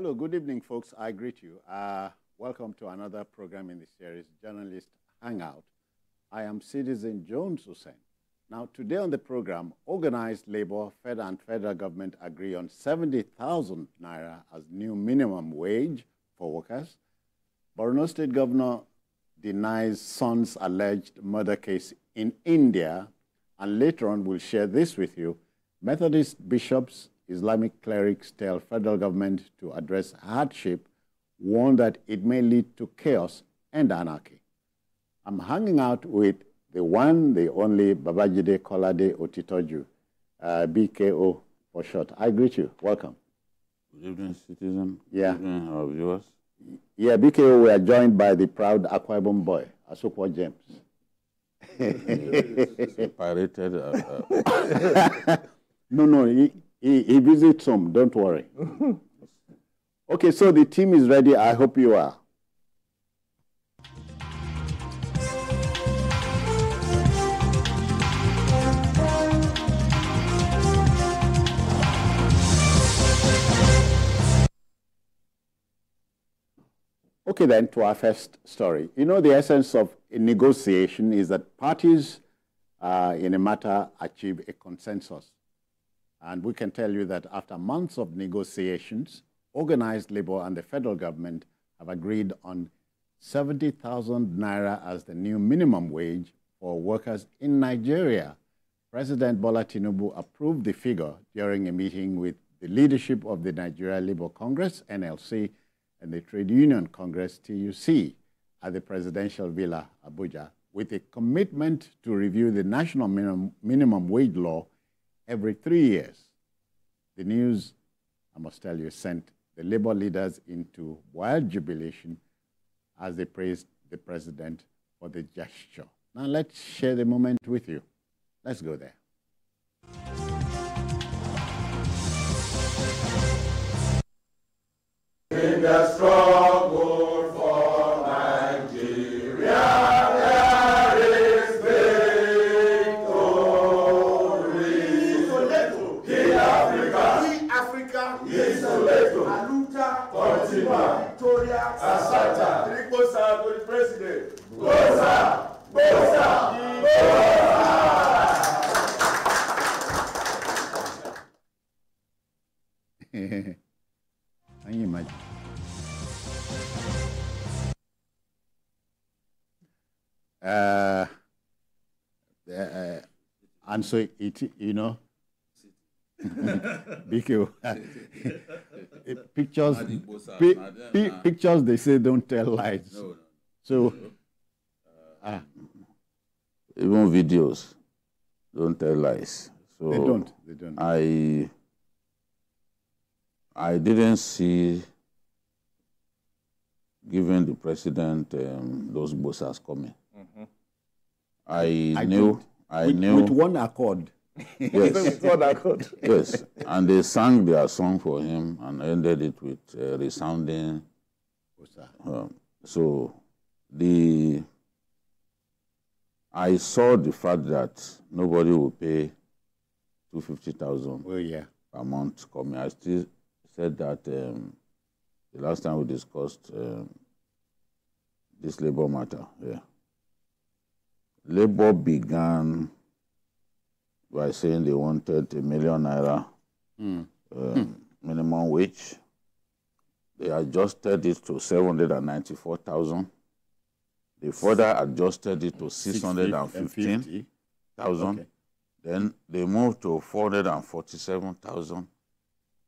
Hello, good evening, folks. I greet you. Welcome to another program in the series, Journalist Hangout. I am Citizen Jones Hussein. Now, today on the program, organized labor, federal and federal government agree on 70,000 naira as new minimum wage for workers. Borno State Governor denies son's alleged murder case in India, and later on we'll share this with you. Methodist bishops, Islamic clerics tell federal government to address hardship, warn that it may lead to chaos and anarchy. I'm hanging out with the one, the only Babajide Kolade Otitoju, BKO for short. I greet you. Welcome. Good evening, citizen. Yeah. Good evening, our viewers. Yeah, BKO, we are joined by the proud Akwa Ibom boy, Asokwa James. Pirated. No, he visits home, don't worry. Okay, so the team is ready. I hope you are. Okay, then, to our first story. You know, the essence of a negotiation is that parties in a matter achieve a consensus. And we can tell you that after months of negotiations, organized labor and the federal government have agreed on 70,000 naira as the new minimum wage for workers in Nigeria. President Bola Tinubu approved the figure during a meeting with the leadership of the Nigeria Labour Congress, NLC, and the Trade Union Congress, TUC, at the Presidential Villa, Abuja, with a commitment to review the national minimum wage law every 3 years. The news, I must tell you, sent the labor leaders into wild jubilation as they praised the president for the gesture. Now let's share the moment with you. Let's go there. In the struggle for Nigeria, there is victory. In Africa, Isoleto, Aluta, Continua, Victoria, Asata, Triposa to the president. Bosa, Bosa, Bosa. Can you imagine? And so it, you know, pictures they say don't tell lies. No. So, Even videos don't tell lies. So they don't. I didn't see giving the president those bosses coming. Mm-hmm. I knew. With one accord. Yes. with one accord. Yes. And they sang their song for him and ended it with resounding. So I saw the fact that nobody will pay 250,000 per month coming. I still said that the last time we discussed this labor matter. Yeah. Labor began by saying they wanted $1 million naira minimum wage. They adjusted it to 794,000. They further adjusted it to 615,000. Okay. Then they moved to 447,000.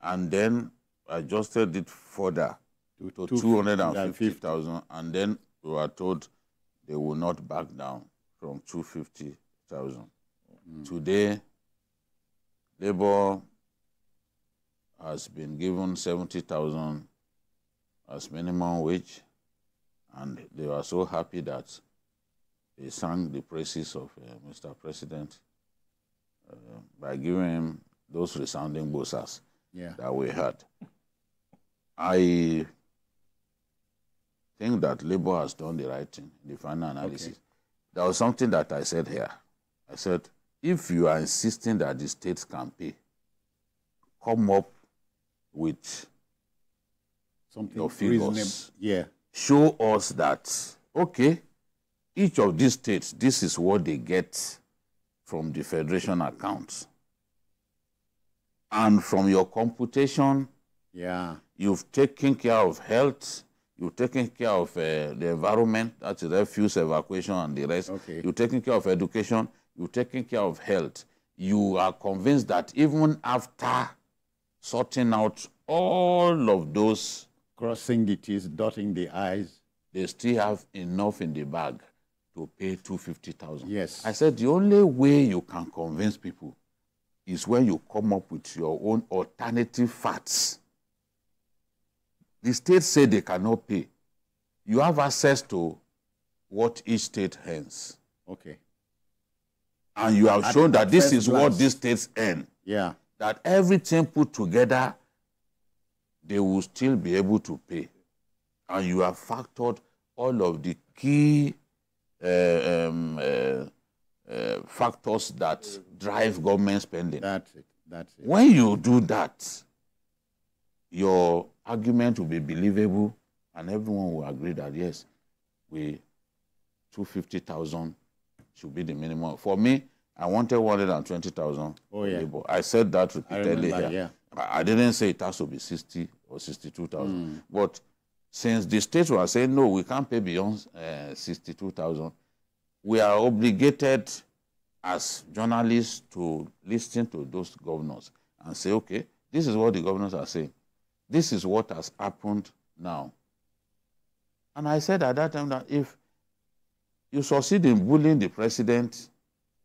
And then adjusted it further to 250,000. And then we were told they will not back down from 250,000. Today, Labour has been given 70,000 as minimum wage, and they were so happy that they sang the praises of Mr. President by giving him those resounding bosses that we had. I think that Labour has done the right thing in the final analysis. Okay. There was something that I said here. I said, if you are insisting that the states can pay, come up with something your figures. Yeah. Show us that, okay, each of these states, this is what they get from the federation accounts. And from your computation, yeah, you've taken care of health, you've taken care of the environment, that's refuse, evacuation, and the rest. Okay. You've taken care of education, you've taken care of health. You are convinced that even after sorting out all of those, crossing the T's, dotting the I's, they still have enough in the bag to pay 250,000. Yes. I said the only way you can convince people is when you come up with your own alternative facts. The states say they cannot pay. You have access to what each state earns. Okay. And you have shown that this is what these states earn. Yeah. That everything put together, they will still be able to pay. And you have factored all of the key factors that drive government spending. That's it. That's it. When you do that, your argument will be believable, and everyone will agree that yes, 250,000 should be the minimum. For me, I wanted 120,000. Oh yeah. I said that repeatedly here. Yeah. I didn't say it has to be 60 or 62,000. But since the states were saying no, we can't pay beyond 62,000, we are obligated as journalists to listen to those governors and say, okay, this is what the governors are saying. This is what has happened now. And I said at that time that if you succeed in bullying the president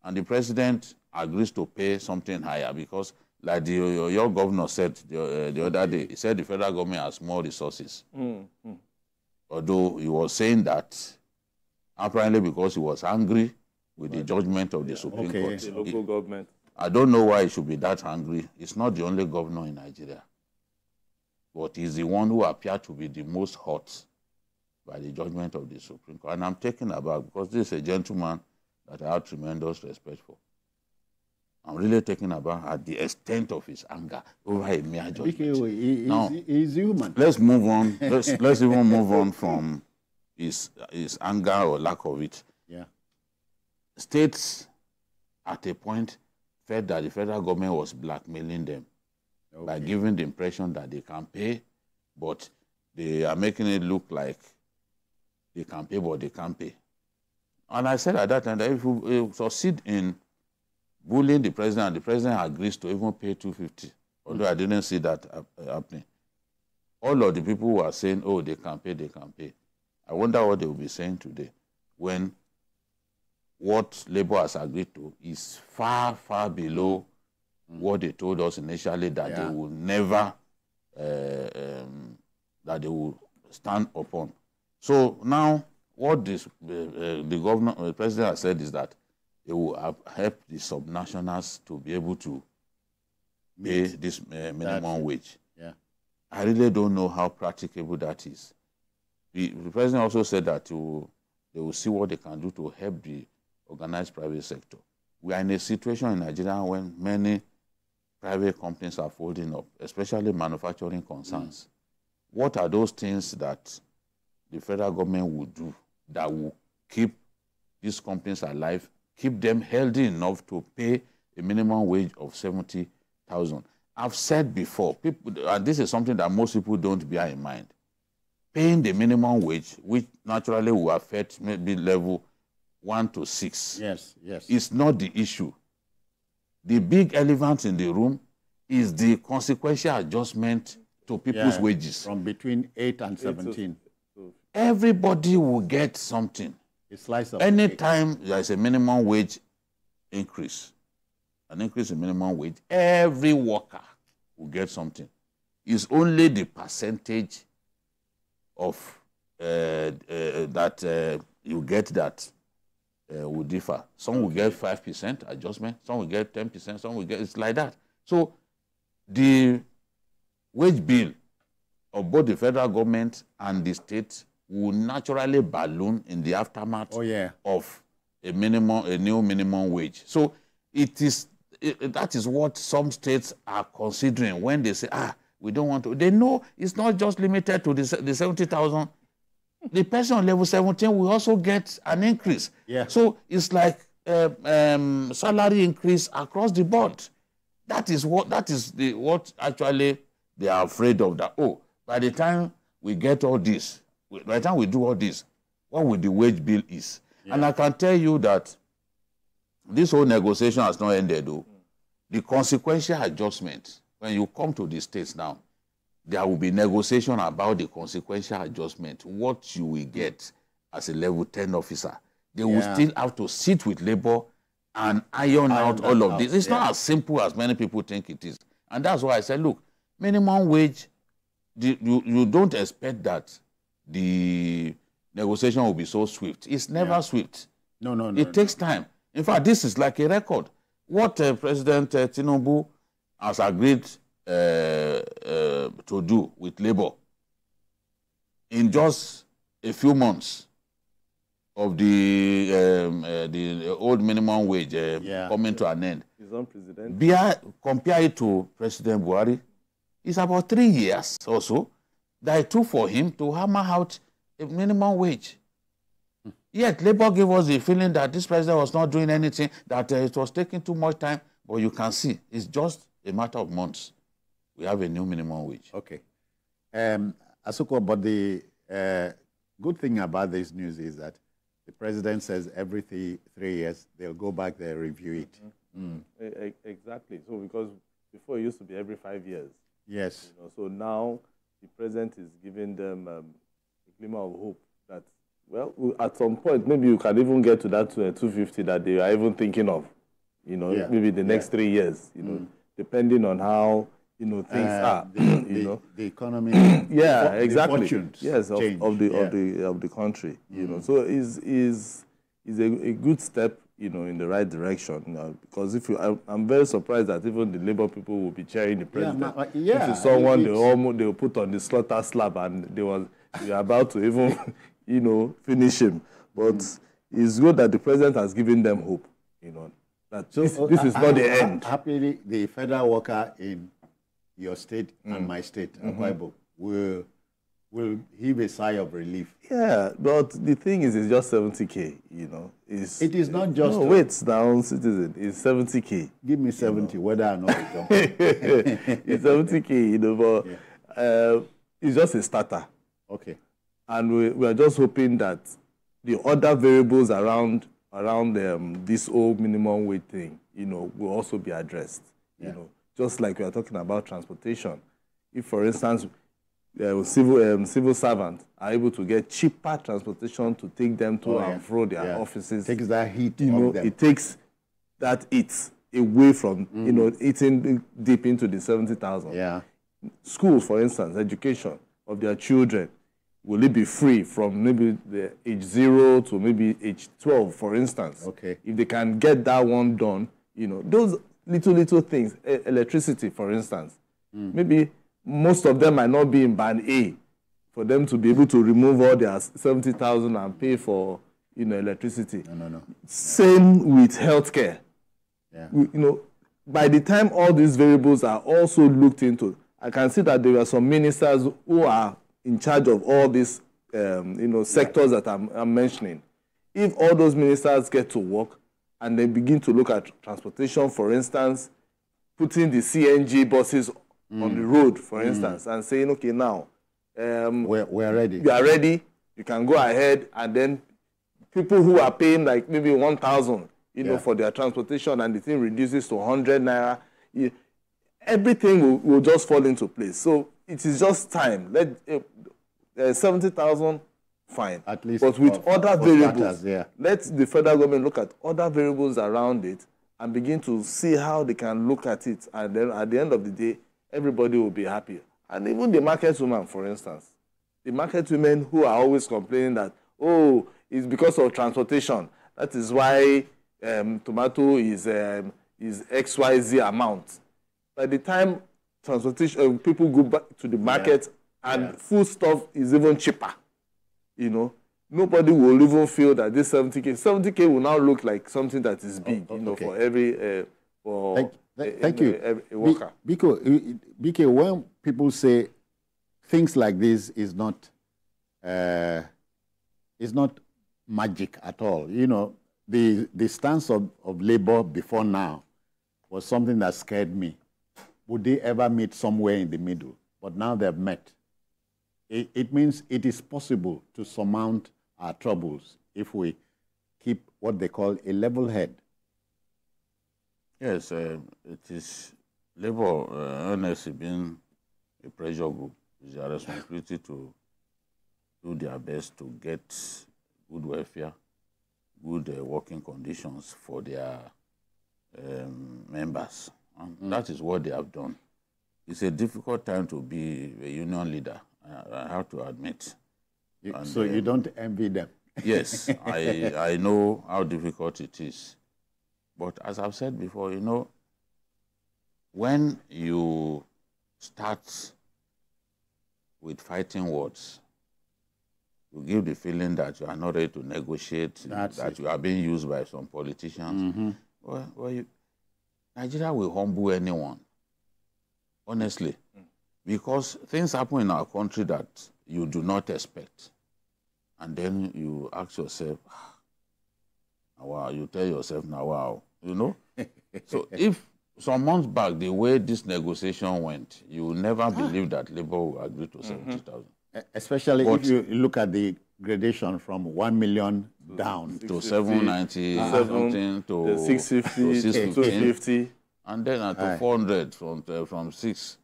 and the president agrees to pay something higher, because like your governor said the other day, he said the federal government has more resources. Although he was saying that apparently because he was angry with the judgment of the Supreme Court. The local government. I don't know why he should be that angry. He's not the only governor in Nigeria. But he's the one who appeared to be the most hurt by the judgment of the Supreme Court. And I'm taken aback because this is a gentleman that I have tremendous respect for. I'm really taken aback at the extent of his anger over a mere judgment. Now, he's human. Let's move on. Let's even move on from his anger or lack of it. Yeah. States at a point felt that the federal government was blackmailing them by giving the impression that they can pay, but they are making it look like they can pay, but they can't pay. And I said at that time that if we succeed in bullying the president and the president agrees to even pay 250, although I didn't see that happening, all of the people who are saying, oh, they can pay, they can pay. I wonder what they will be saying today when what Labour has agreed to is far, far below what they told us initially that they will never, that they will stand upon. So now what the president has said is that they will help the subnationals to be able to pay this minimum wage. Yeah. I really don't know how practicable that is. The president also said that they will see what they can do to help the organized private sector. We are in a situation in Nigeria when many private companies are folding up, especially manufacturing concerns. What are those things that the federal government will do that will keep these companies alive, keep them healthy enough to pay a minimum wage of 70,000? I've said before, people, and this is something that most people don't bear in mind, paying the minimum wage, which naturally will affect maybe level 1 to 6. Yes, yes. It's not the issue. The big elephant in the room is the consequential adjustment to people's wages. From between 8 and 17. Everybody will get something. A slice of Anytime there is a minimum wage increase, an increase in minimum wage, every worker will get something. It's only the percentage of that you get that will differ. Some will get 5% adjustment, some will get 10%, some will get, it's like that. So the wage bill of both the federal government and the state will naturally balloon in the aftermath of a new minimum wage. So that is what some states are considering when they say, we don't want to. They know it's not just limited to the 70,000. The person on level 17 will also get an increase. Yeah. So it's like salary increase across the board. That is what actually they are afraid of. That, oh, by the time we get all this, by the time we do all this, what will the wage bill is? Yeah. And I can tell you that this whole negotiation has not ended, though. The consequential adjustment, when you come to the states now, there will be negotiation about the consequential adjustment, what you will get as a level 10 officer. They will still have to sit with labor and iron out all of this. It's not as simple as many people think it is. And that's why I said, look, minimum wage, you don't expect that the negotiation will be so swift. It's never swift. No. It takes time. In fact, this is like a record. What President Tinubu has agreed to do with labor in just a few months of the old minimum wage coming to an end. He's unprecedented. Compare it to President Buhari, it's about 3 years or so that it took for him to hammer out a minimum wage. Yet Labour gave us the feeling that this president was not doing anything, that it was taking too much time. But you can see, it's just a matter of months. We have a new minimum wage. Okay. Asuko, but the good thing about this news is that the president says every 3 years they'll go back there, review it. Exactly. So because before it used to be every 5 years. Yes. So now the president is giving them a glimmer of hope that, well, at some point maybe you can even get to that 250 that they are even thinking of. Maybe the next 3 years. Depending on how things are. The economy. Exactly. The yes, of the country. So is a good step. In the right direction. Because I'm very surprised that even the Labour people will be cheering the president. If it's someone they will put on the slaughter slab and they were about to even, finish him. But it's good that the president has given them hope. That this is not the end. Happily, the federal worker in your state and my state, Akwa Ibom, will heave a sigh of relief. Yeah, but the thing is, it's just 70K, It is not just... No, wait, down, citizen. It's 70K. Give me 70, whether or not I jump. It's 70K, but it's just a starter. Okay. And we are just hoping that the other variables around this old minimum wage thing, will also be addressed. Just like we are talking about transportation. If, for instance, civil servants are able to get cheaper transportation to take them to and fro their offices. Takes that heat off them. It takes that heat away from, eating deep into the 70,000. Yeah. Schools, for instance, education of their children, will it be free from maybe the age 0 to maybe age 12, for instance? Okay. If they can get that one done, those little things, electricity, for instance, maybe most of them might not be in band A for them to be able to remove all their 70,000 and pay for, electricity. No. Same with healthcare. Yeah. By the time all these variables are also looked into, I can see that there are some ministers who are in charge of all these, sectors that I'm mentioning. If all those ministers get to work and they begin to look at transportation, for instance, putting the CNG buses on the road, for instance, and saying, okay, now, we're ready. You are ready. You can go ahead, and then people who are paying like maybe 1,000, for their transportation, and the thing reduces to 100 naira, everything will just fall into place. So it is just time. Let 70,000, fine. At least, but with other variables, starters, let the federal government look at other variables around it and begin to see how they can look at it, and then at the end of the day, everybody will be happy. And even the market women, for instance. The market women who are always complaining that, it's because of transportation. That is why tomato is XYZ amount. By the time transportation, people go back to the market and food stuff is even cheaper, nobody will even feel that this 70K will now look like something that is big, for every... Thank you. Every worker. BK, people say things like this is not magic at all. You know, the stance of Labour before now was something that scared me. Would they ever meet somewhere in the middle? But now they've met. It means it is possible to surmount our troubles if we keep what they call a level head. Yes, it is Labour, honestly, being a pressure group. It's their responsibility to do their best to get good welfare, good working conditions for their members. And that is what they have done. It's a difficult time to be a union leader, I have to admit. So you don't envy them? Yes, I know how difficult it is. But as I've said before, you know, when you start with fighting words, you give the feeling that you are not ready to negotiate, that you are being used by some politicians. Well, Nigeria will humble anyone, honestly, because things happen in our country that you do not expect. And then you ask yourself, wow, you tell yourself, now, wow, you know? So if some months back, the way this negotiation went, you will never believe that Labour will agree to 70,000. Especially if you look at the gradation from 1 million down to 790 something to 650 to 250, and then to 400 from 6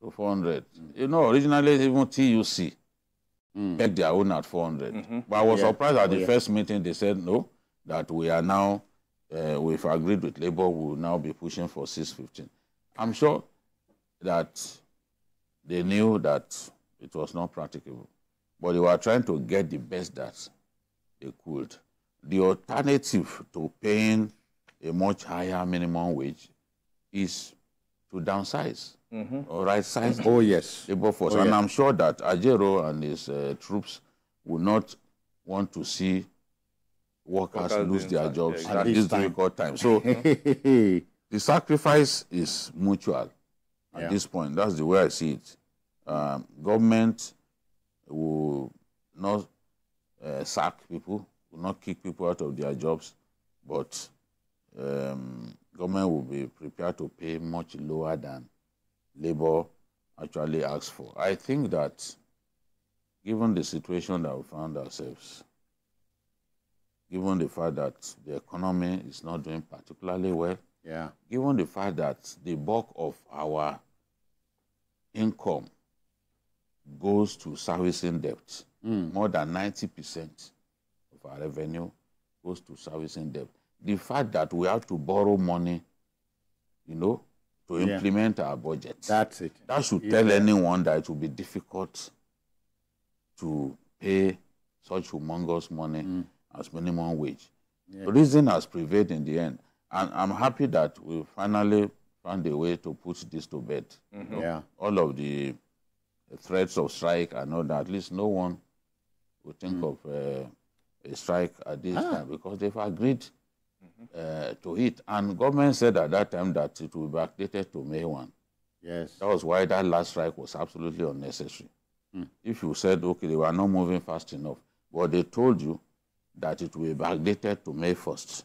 to 400. You know, originally even TUC pegged their own at 400. But I was surprised at the first meeting they said no, that we are now we've agreed with Labour, we will now be pushing for 615. I'm sure that they knew that it was not practicable, but they were trying to get the best that they could. The alternative to paying a much higher minimum wage is to downsize or right-size labor force. And I'm sure that Ajero and his troops will not want to see workers lose their jobs at this difficult time. So the sacrifice is mutual at this point. That's the way I see it. Government will not sack people, will not kick people out of their jobs, but government will be prepared to pay much lower than Labour actually asks for. I think that given the situation that we found ourselves, given the fact that the economy is not doing particularly well, given the fact that the bulk of our income goes to servicing debt, more than 90% of our revenue goes to servicing debt. The fact that we have to borrow money, you know, to implement our budget. That's it. That should tell anyone that it will be difficult to pay such humongous money as minimum wage. The reason has prevailed in the end. And I'm happy that we finally found a way to put this to bed. You know? All of the threats of strike and all that, at least no one would think of a strike at this time because they've agreed to it. And government said at that time that it will be backdated to May 1. Yes. That was why that last strike was absolutely unnecessary. If you said, okay, they were not moving fast enough, but they told you that it will be backdated to May 1st.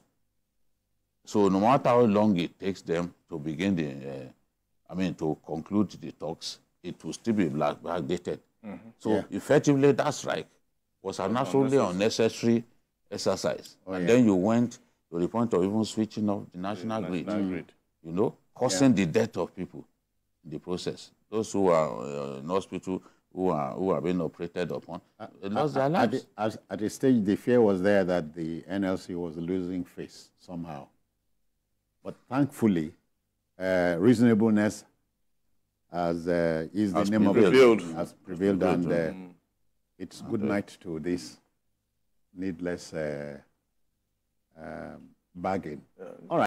So no matter how long it takes them to begin to conclude the talks, it will still be backdated. So effectively, that strike was an absolutely unnecessary exercise. And then you went to the point of even switching off the national grid. You know, causing the death of people in the process. Those who are in hospital, who are being operated upon, they lost their lives. At a stage, the fear was there that the NLC was losing face somehow. But thankfully, reasonableness has prevailed, and it's good night to this needless bargain. All right.